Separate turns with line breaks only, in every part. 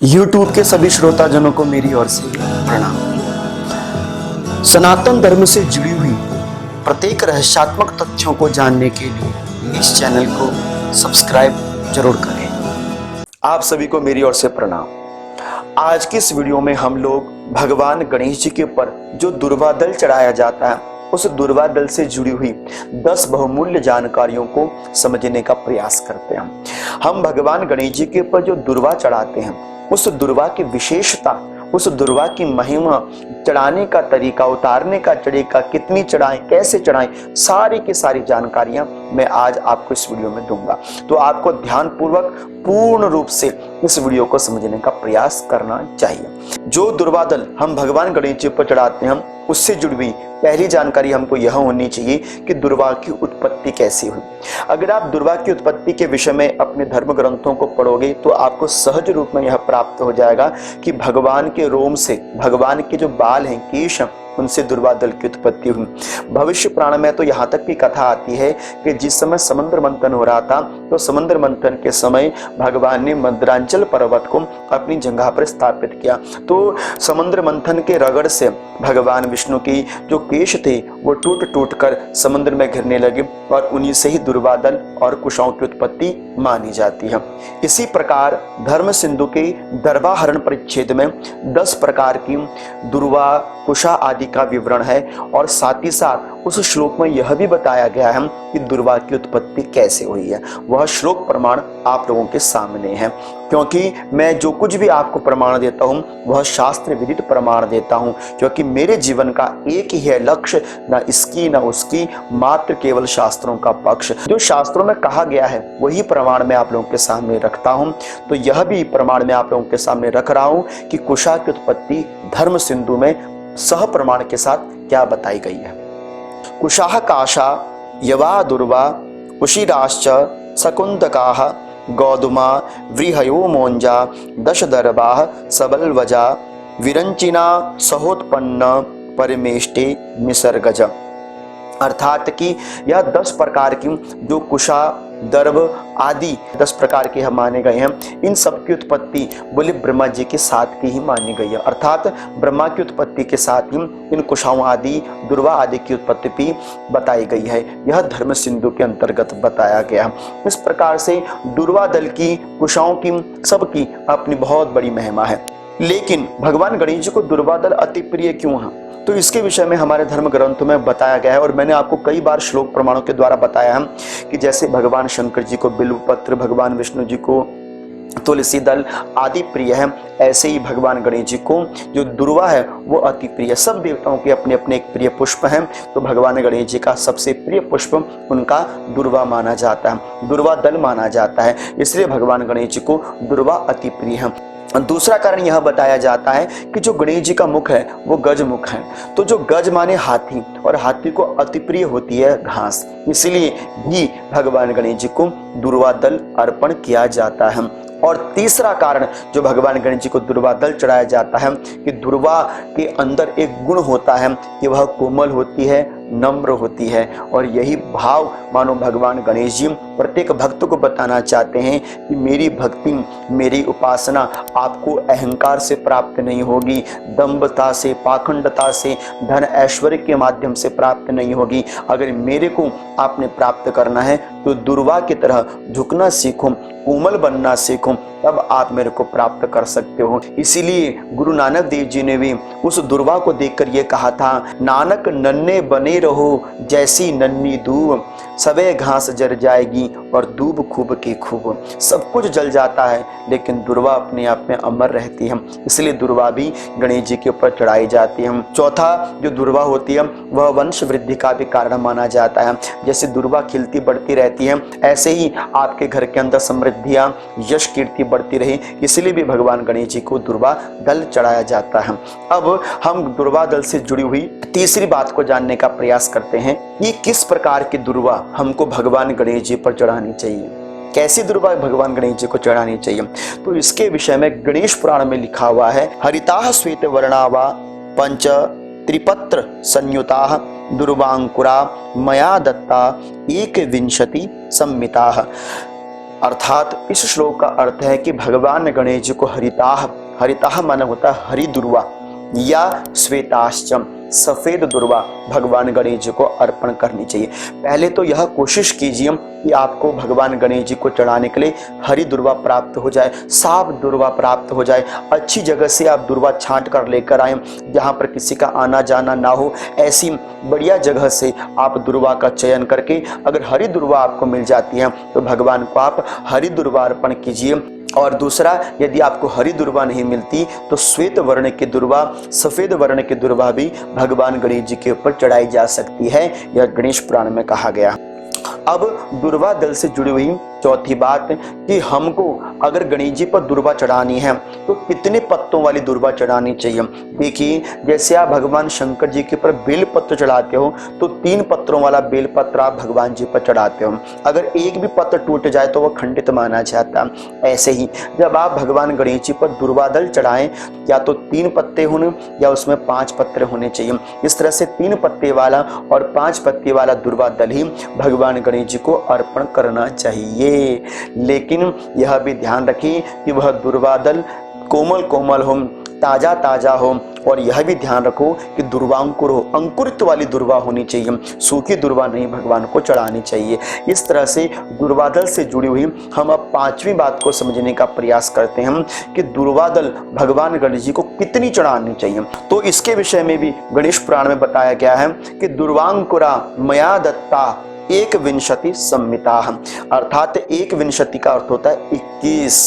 YouTube के सभी श्रोताजनों को मेरी ओर से प्रणाम। सनातन धर्म से जुड़ी हुई प्रत्येक रहस्यात्मक तथ्यों को जानने के लिए इस चैनल को सब्सक्राइब जरूर करें। आप सभी को मेरी ओर से प्रणाम। आज की इस वीडियो में हम लोग भगवान गणेश जी के ऊपर जो दुर्वा दल चढ़ाया जाता है उस दुर्वा दल से जुड़ी हुई 10 बहुमूल्य जानकारियों को समझने का प्रयास करते हैं। हम भगवान गणेश जी के ऊपर जो दुर्वा चढ़ाते हैं उस दुर्वा की विशेषता, उस दुर्वा की महिमा, चढ़ाने का तरीका, उतारने का तरीका, कितनी चढ़ाएं, कैसे चढ़ाएं, सारी की सारी जानकारियां मैं आज आपको इस वीडियो में दूंगा। तो आपको ध्यानपूर्वक पूर्ण रूप से इस वीडियो को समझने का प्रयास करना चाहिए। जो दुर्वा दल हम भगवान गणेश जी पर चढ़ाते हैं उससे जुड़ी हुई पहली जानकारी हमको यह होनी चाहिए कि दुर्वा की उत्पत्ति कैसी हुई। अगर आप दुर्वा की उत्पत्ति के विषय में अपने धर्म ग्रंथों को पढ़ोगे तो आपको सहज रूप में यह प्राप्त हो जाएगा कि भगवान के रोम से, भगवान के जो बाल हैं, केश हैं, उनसे दुर्वा दल की उत्पत्ति हुई। भविष्य पुराण में तो यहाँ तक भी कथा आती है कि जिस समय समुद्र मंथन हो रहा था तो समुद्र मंथन के समय भगवान ने मद्रांचल पर्वत को अपनी जगह पर स्थापित किया। तो समुद्र मंथन के रगड़ से भगवान विष्णु की जो केश थे वो टूट टूट कर समुद्र में गिरने लगे और उन्हीं से ही दुर्वा दल और कुशाओं की उत्पत्ति मानी जाती है। इसी प्रकार धर्म सिंधु के दर्वाहरण परिच्छेद में 10 प्रकार की दुर्वा, कुशा आदि का विवरण है और साथ ही साथ उस श्लोक में यह भी बताया गया है कि दुर्वा की उत्पत्ति कैसे हुई है। वह श्लोक प्रमाण आप लोगों के सामने है, क्योंकि मैं जो कुछ भी आपको प्रमाण देता हूं वह शास्त्र विदित प्रमाण देता हूं, क्योंकि मेरे जीवन का एक ही है लक्ष्य, न इसकी न उसकी, मात्र केवल शास्त्रों का पक्ष। जो शास्त्रों में कहा गया है वही प्रमाण मैं आप लोगों के सामने रखता हूं। तो यह भी प्रमाण मैं आप लोगों के सामने रख रहा हूं कि कुशा की उत्पत्ति धर्म सिंधु में सह प्रमाण के साथ क्या बताई गई है। कुशाह काशा यवा दुर्वा कुशीराश्च शकुन्तकाः गौदुमा व्रीहयो मोंजा दशदर्भाः सबलवजा विरंचिना सहोत्पन्न परमेष्टे निसर्गज। अर्थात कि यह 10 प्रकार की जो कुशा, दर्भ आदि 10 प्रकार के हम माने गए हैं, इन सब की उत्पत्ति बोले ब्रह्मा जी के साथ की ही मानी गई है। अर्थात ब्रह्मा की उत्पत्ति के साथ ही इन कुशाओं आदि, दुर्वा आदि की उत्पत्ति भी बताई गई है। यह धर्म सिंधु के अंतर्गत बताया गया। इस प्रकार से दुर्वा दल की, कुशाओं की, सबकी अपनी बहुत बड़ी महिमा है। लेकिन भगवान गणेश जी को दुर्वा दल अति प्रिय क्यों है, तो इसके विषय में हमारे धर्म ग्रंथों में बताया गया है और मैंने आपको कई बार श्लोक प्रमाणों के द्वारा बताया है कि जैसे भगवान शंकर जी को बिल्व पत्र, भगवान विष्णु जी को तुलसी दल आदि प्रिय है, ऐसे ही भगवान गणेश जी को जो दुर्वा है वो अति प्रिय। सब देवताओं के अपने अपने एक प्रिय पुष्प हैं, तो भगवान गणेश जी का सबसे प्रिय पुष्प उनका दुर्वा माना जाता है, दुर्वा दल माना जाता है, इसलिए भगवान गणेश जी को दुर्वा अति प्रिय है। दूसरा कारण यह बताया जाता है कि जो गणेश जी का मुख है वो गज मुख है, तो जो गज माने हाथी, और हाथी को अति प्रिय होती है घास, इसलिए भी भगवान गणेश जी को दुर्वा दल अर्पण किया जाता है। और तीसरा कारण जो भगवान गणेश जी को दुर्वा दल चढ़ाया जाता है कि दुर्वा के अंदर एक गुण होता है कि वह कोमल होती है, नम्र होती है, और यही भाव मानो भगवान गणेश जी प्रत्येक भक्त को बताना चाहते हैं कि मेरी भक्ति, मेरी उपासना आपको अहंकार से प्राप्त नहीं होगी, दंभता से, पाखंडता से, धन ऐश्वर्य के माध्यम से प्राप्त नहीं होगी। अगर मेरे को आपने प्राप्त करना है तो दुर्वा की तरह झुकना सीखो, कोमल बनना सीखो, तब आप मेरे को प्राप्त कर सकते हो। इसीलिए गुरु नानक देव जी ने भी उस दुर्वा को देखकर ये कहा था, नानक नन्हे बने रहो जैसी नन्ही दूब, सबे घास जर जाएगी और दूब खूब की खूब। सब कुछ जल जाता है लेकिन दुर्वा अपने आप में अमर रहती है, इसलिए दुर्वा भी गणेश जी के ऊपर चढ़ाई जाती है। चौथा जो दुर्वा होती है वह वंश वृद्धि का भी कारण माना जाता है। जैसे दुर्वा खिलती बढ़ती रहती है, ऐसे ही आपके घर के अंदर समृद्धियां, यश, कीर्ति बढ़ती रही, इसलिए भी भगवान गणेश जी को दुर्वा दल चढ़ाया जाता है। अब हम दुर्वा दल से जुड़ी हुई तीसरी बात को जानने का प्रयास करते हैं कि किस प्रकार की दुर्वा हमको भगवान गणेश जी पर चढ़ानी चाहिए, कैसी दुर्वा भगवान गणेश जी को चढ़ानी चाहिए। तो इसके विषय में गणेश पुराण में लिखा हुआ है, हरिताः श्वेत वर्णावा पंच त्रिपत्र संयुताः दुर्वांकुरा मया दत्ता 21 संमिताः। अर्थात इस श्लोक का अर्थ है कि भगवान गणेश जी को हरिताह, हरिताह माना होता है हरि दुर्वा या श्वेताश्चम, सफेद दुर्वा भगवान गणेश जी को अर्पण करनी चाहिए। पहले तो यह कोशिश कीजिए कि आपको भगवान गणेश जी को चढ़ाने के लिए हरी दुर्वा प्राप्त हो जाए, साफ दुर्वा प्राप्त हो जाए। अच्छी जगह से आप दुर्वा छांट कर लेकर आए, जहाँ पर किसी का आना जाना ना हो, ऐसी बढ़िया जगह से आप दुर्वा का चयन करके अगर हरी दुर्वा आपको मिल जाती है तो भगवान को आप हरी दुर्वा अर्पण कीजिए। और दूसरा, यदि आपको हरी दुर्वा नहीं मिलती तो श्वेत वर्ण की दुर्वा, सफेद वर्ण की दुर्वा भी भगवान गणेश जी के ऊपर चढ़ाई जा सकती है, यह गणेश पुराण में कहा गया। अब दुर्वा दल से जुड़ी हुई चौथी बात कि हमको अगर गणेश जी पर दुर्वा चढ़ानी है तो कितने पत्तों वाली दुर्वा चढ़ानी चाहिए। देखिए, जैसे आप भगवान शंकर जी के ऊपर बेल पत्र चढ़ाते हो तो 3 पत्रों वाला बेल पत्र आप भगवान जी पर चढ़ाते हो। अगर एक भी पत्र टूट जाए तो वह खंडित माना जाता। ऐसे ही जब आप भगवान गणेश जी पर दुर्वा दल चढ़ाएं, या तो 3 पत्ते होने या उसमें 5 पत्ते होने चाहिए। इस तरह से 3 पत्ते वाला और 5 पत्ते वाला दुर्वा दल ही भगवान गणेश जी को अर्पण करना चाहिए। लेकिन यह भी ध्यान रखें कि वह दुर्वा दल कोमल कोमल हो, ताजा ताजा हो, और यह भी ध्यान रखो कि दुर्वांकुर हो, अंकुरित वाली दुर्वा होनी चाहिए, सूखी दुर्वा नहीं भगवान को चढ़ानी चाहिए। इस तरह से दुर्वा दल से जुड़ी हुई हम अब 5वीं बात को समझने का प्रयास करते हैं कि दुर्वा दल भगवान गणेश जी को कितनी चढ़ानी चाहिए। तो इसके विषय में भी गणेश पुराण में बताया गया है कि दुर्वांकुरा मया दत्ता 21 संमिता, अर्थात 21 का अर्थ होता है 21।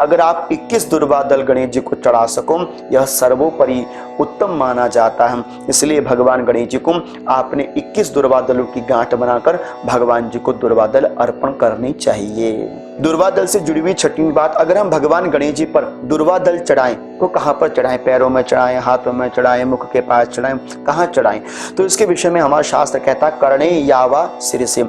अगर आप 21 दुर्वा दल गणेश जी को चढ़ा सको, यह सर्वोपरि उत्तम माना जाता है। इसलिए भगवान गणेश जी को आपने 21 दुर्वा दलों की गांठ बनाकर भगवान जी को दुर्वा दल अर्पण करनी चाहिए। दुर्वा दल से जुड़ी हुई 6वीं बात, अगर हम भगवान गणेश जी पर दुर्वा दल चढ़ाएं तो कहाँ पर चढ़ाएं? पैरों में चढ़ाएं, हाथों में चढ़ाएं, मुख के पास चढ़ाएं, कहाँ चढ़ाएं? तो इसके विषय में हमारा शास्त्र कहता है कर्णे यावा सिर से।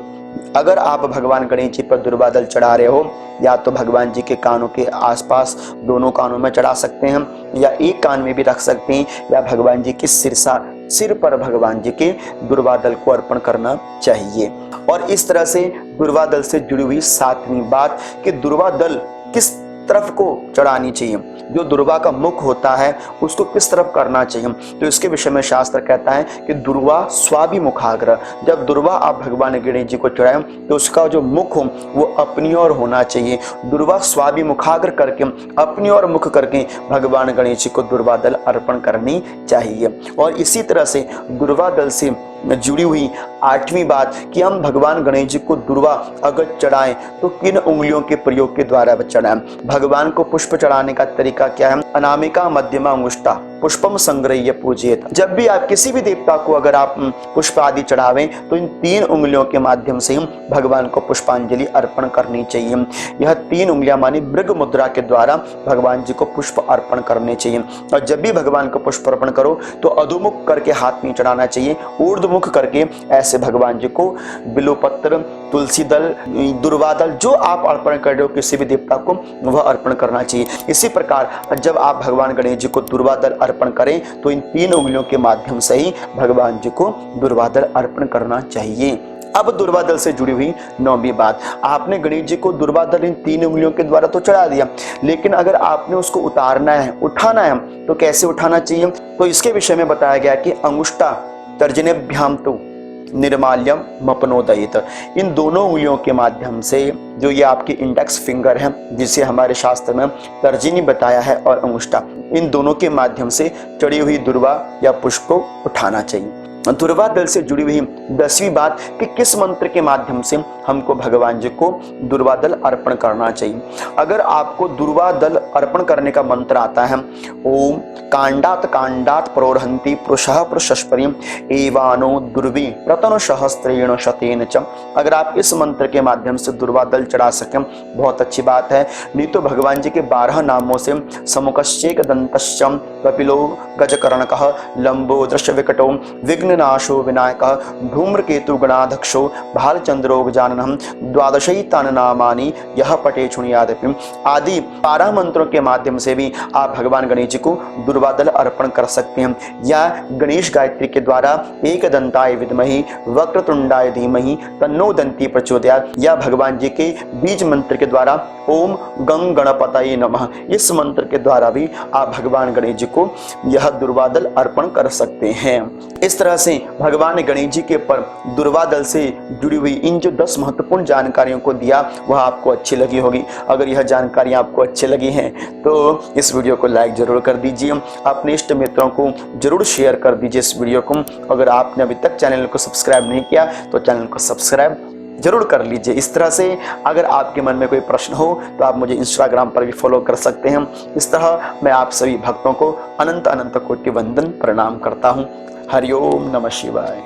अगर आप भगवान गणेश जी पर दुर्वा दल चढ़ा रहे हो, या तो भगवान जी के कानों के आसपास दोनों कानों में चढ़ा सकते हैं, या एक कान में भी रख सकते हैं, या भगवान जी की सिर पर भगवान जी के दुर्वा दल को अर्पण करना चाहिए। और इस तरह से दुर्वा दल से जुड़ी हुई 7वीं बात कि दुर्वा दल किस तरफ को चढ़ानी चाहिए, जो दुर्वा का मुख होता है उसको किस तरफ करना चाहिए। तो इसके विषय में शास्त्र कहता है कि दुर्वा स्वाभिमुखाग्र, जब दुर्वा आप भगवान गणेश जी को चढ़ाएं तो उसका जो मुख हो वो अपनी ओर होना चाहिए। दुर्वा स्वाभिमुखाग्र करके अपनी ओर मुख करके भगवान गणेश जी को दुर्वा दल अर्पण करनी चाहिए। और इसी तरह से दुर्वा दल से जुड़ी हुई 8वीं बात कि हम भगवान गणेश जी को दुर्वा अगर चढ़ाएं तो किन उंगलियों के प्रयोग के द्वारा चढ़ाएं। भगवान को पुष्प चढ़ाने का तरीका क्या है? अनामिका मध्यमा अंगुष्ठा पुष्पम संग्रह्य पूजित। जब भी आप किसी भी देवता को अगर आप पुष्प आदि चढ़ावें तो इन 3 उंगलियों के माध्यम से ही भगवान को पुष्पांजलि अर्पण करनी चाहिए। यह 3 उंगलियां मानी मृग मुद्रा के द्वारा भगवान जी को पुष्प अर्पण करने चाहिए। और जब भी भगवान को पुष्प अर्पण करो तो अधोमुख करके हाथ नहीं चढ़ाना चाहिए, ऊर्ध्वमुख करके ऐसे भगवान जी को बिल्वपत्र, तुलसी दल, दुर्वा दल जो आप अर्पण कर रहे हो किसी भी देवता को वह अर्पण करना चाहिए। इसी प्रकार जब आप भगवान गणेश जी को दुर्वा दल अर्पण करें तो इन 3 उंगलियों के माध्यम से ही भगवान जी को दुर्वा दल अर्पण करना चाहिए। अब दुर्वा दल से जुड़ी हुई 9वीं बात, आपने गणेश जी को दुर्वा दल इन 3 उंगलियों के द्वारा तो चढ़ा दिया, लेकिन अगर आपने उसको उतारना है, उठाना है तो कैसे उठाना चाहिए? तो इसके विषय में बताया गया कि अंगुष्ठा तर्जनीभ्याम तो निर्माल्यम मपनोदयित, इन दोनों उंगलियों के माध्यम से, जो ये आपकी इंडेक्स फिंगर है जिसे हमारे शास्त्र में तर्जनी बताया है और अंगुष्ठा, इन दोनों के माध्यम से चढ़ी हुई दुर्वा या पुष्प को उठाना चाहिए। दुर्वा दल से जुड़ी हुई 10वीं बात कि किस मंत्र के माध्यम से हमको भगवान जी को दुर्वा दल अर्पण करना चाहिए। अगर आपको दुर्वा दल अर्पण करने का मंत्र आता है ओम कांडात कांडात प्रोरहंति पुरुषः पुरुषस्परिम एवानो दुर्वी प्रतनु सहस्त्रेण शतेन च, अगर आप इस मंत्र के माध्यम से दुर्वा दल चढ़ा सकें बहुत अच्छी बात है। नहीं तो भगवान जी के 12 नामों से समुखश्चेक दंतश्चम कपिलो गजकर्णकः लंबो दृश्य विकटो विघ्न विघ्ननाशो विनायकः धूम्रकेतु गणाध्यक्षो भालचंद्रो गजाननः द्वादशैतानि नामानि यह पठे शृणुयादपि आदि 12 मंत्रों के माध्यम से भी आप भगवान गणेश जी को दुर्वादल अर्पण कर सकते हैं। या गणेश गायत्री के द्वारा एकदंताय विद्महि वक्रतुंडाय धीमहि तन्नो दंती प्रचोदयात् या भगवान जी के बीज मंत्र के द्वारा ओम गंग गणपतये नमः इस मंत्र के द्वारा भी आप भगवान गणेश जी को यह दुर्वादल अर्पण कर सकते हैं। इस तरह से भगवान गणेश जी के पर दुर्वादल से जुड़ी हुई इन जो 10 महत्वपूर्ण जानकारियों को दिया वह आपको अच्छी लगी होगी। अगर यह जानकारी आपको अच्छी लगी है तो इस वीडियो को लाइक जरूर कर दीजिए, अपने इष्ट मित्रों को जरूर शेयर कर दीजिए इस वीडियो को। अगर आपने अभी तक चैनल को सब्सक्राइब नहीं किया तो चैनल को सब्सक्राइब जरूर कर लीजिए। इस तरह से अगर आपके मन में कोई प्रश्न हो तो आप मुझे इंस्टाग्राम पर भी फॉलो कर सकते हैं। इस तरह मैं आप सभी भक्तों को अनंत अनंत कोटि वंदन प्रणाम करता हूँ। हरिओम नमः शिवाय।